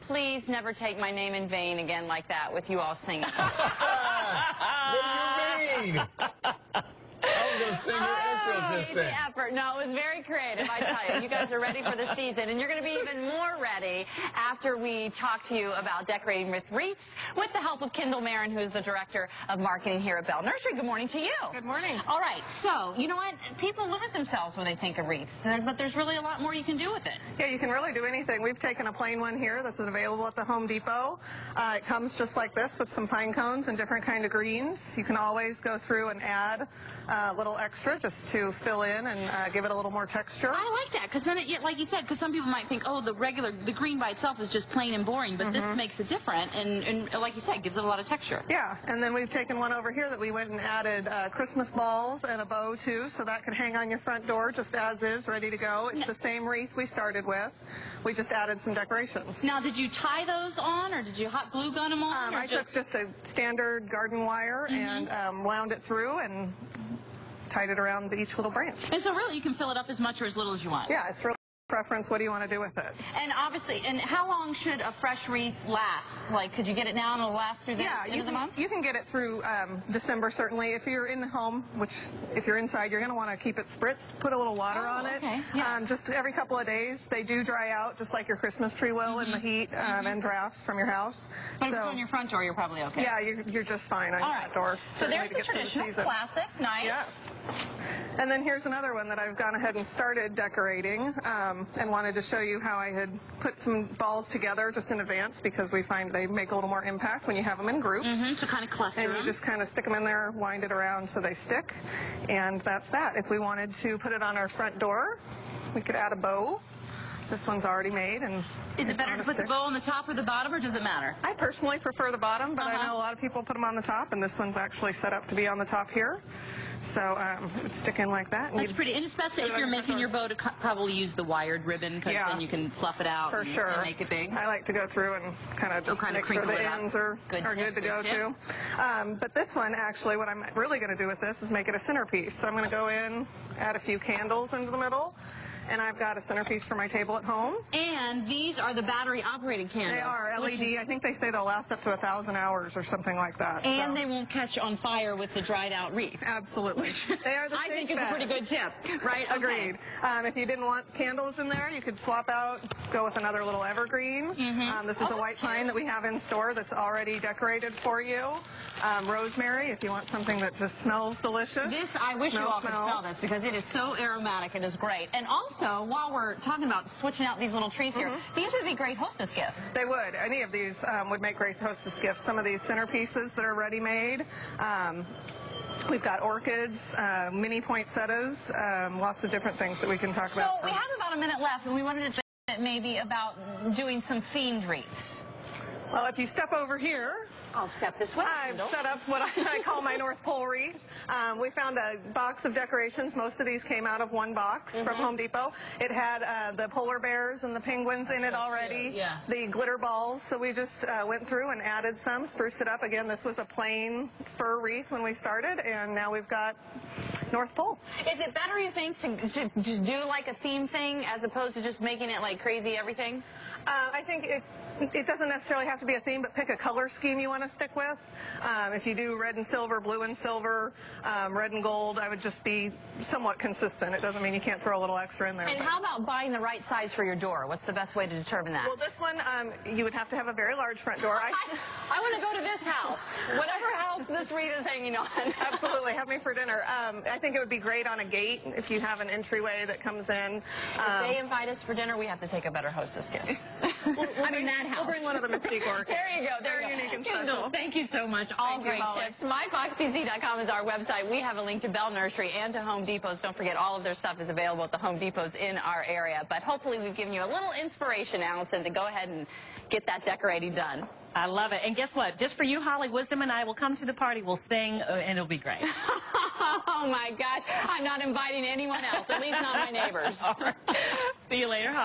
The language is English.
please never take my name in vain again like that with you all singing. What do you mean? I was going to sing your intro just then. Effort. No, it was very creative, I tell you. You guys are ready for the season, and you're going to be even more ready after we talk to you about decorating with wreaths with the help of Kindal Marin, who's the Director of Marketing here at Bell Nursery. Good morning to you. Good morning. All right, so, you know what? People limit themselves when they think of wreaths, but there's really a lot more you can do with it. Yeah, you can really do anything. We've taken a plain one here that's available at the Home Depot. It comes just like this with some pine cones and different kind of greens. You can always go through and add a little extra just to fill in and give it a little more texture. I like that, because then, like you said, because some people might think, oh, the green by itself is just plain and boring, but this makes it different, and like you said, gives it a lot of texture. Yeah, and then we've taken one over here that we went and added Christmas balls and a bow to, so that could hang on your front door just as is, ready to go. It's the same wreath we started with. We just added some decorations. Now, did you tie those on, or did you hot glue gun them on? I took just a standard garden wire and wound it through and tied it around each little branch. And so really you can fill it up as much or as little as you want. Yeah, it's really preference. What do you want to do with it? And obviously, and how long should a fresh wreath last? Like, could you get it now and it'll last through the end of the month? You can get it through December, certainly. If you're in the home, which if you're inside, you're going to want to keep it spritzed, put a little water on it. Okay. Yeah. Just every couple of days. They do dry out, just like your Christmas tree will in the heat and drafts from your house. But if it's on your front door, you're probably okay. Yeah, you're just fine on your front door. So there's the traditional, classic, nice. Yeah. And then here's another one that I've gone ahead and started decorating and wanted to show you how I had put some balls together just in advance because we find they make a little more impact when you have them in groups. So kind of cluster And you just kind of stick them in there, wind it around so they stick. And that's that. If we wanted to put it on our front door, we could add a bow. This one's already made. And is it better to put the bow on the top or the bottom, or does it matter? I personally prefer the bottom, but I know a lot of people put them on the top, and this one's actually set up to be on the top here. So it would stick in like that. That's pretty. And it's best if you're making your bow to probably use the wired ribbon, because then you can fluff it out and make it big. I like to go through and kind of just make sure the ends are good to go too. But this one, actually, what I'm really going to do with this is make it a centerpiece. So I'm going to go in, add a few candles into the middle. And I've got a centerpiece for my table at home. And these are the battery-operated candles. They are LED. I think they say they'll last up to 1,000 hours or something like that. And they won't catch on fire with the dried-out wreath. Absolutely. They are the I think it's a pretty good tip, right? Agreed. If you didn't want candles in there, you could swap out, go with another little evergreen. This is a white pine that we have in store that's already decorated for you. Rosemary, if you want something that just smells delicious. This, I wish you all could smell this because it is so aromatic. It is great. And also, while we're talking about switching out these little trees here, these would be great hostess gifts. They would. Any of these would make great hostess gifts. Some of these centerpieces that are ready-made. We've got orchids, mini poinsettias, lots of different things that we can talk about. So we have about a minute left, and we wanted to think maybe about doing some themed wreaths. Well, if you step over here, I'll step this way. I've set up what I call my North Pole wreath. We found a box of decorations. Most of these came out of one box from Home Depot. It had the polar bears and the penguins in it already, the glitter balls. So we just went through and added some, spruced it up. Again, this was a plain fir wreath when we started, and now we've got North Pole. Is it better, you think, to do like a theme thing as opposed to just making it like crazy everything? I think it doesn't necessarily have to be a theme, but pick a color scheme you want to stick with. If you do red and silver, blue and silver, red and gold, I would just be somewhat consistent. It doesn't mean you can't throw a little extra in there. And how about buying the right size for your door? What's the best way to determine that? Well, this one, you would have to have a very large front door. I want to go to this house. Whatever house this wreath is hanging on. Absolutely. Have me for dinner. I think it would be great on a gate if you have an entryway that comes in. If they invite us for dinner, we have to take a better hostess gift. I mean, that house. We'll bring one of the Mystique orchids. There you go. They're unique and special. special. Thank you so much. All great tips. MyFoxTC.com is our website. We have a link to Bell Nursery and to Home Depot's. Don't forget, all of their stuff is available at the Home Depots in our area. But hopefully we've given you a little inspiration, Allison, to go ahead and get that decorating done. I love it. And guess what? Just for you, Holly, Wisdom and I will come to the party. We'll sing, and it'll be great. Oh, my gosh. I'm not inviting anyone else, at least not my neighbors. See you later, Holly.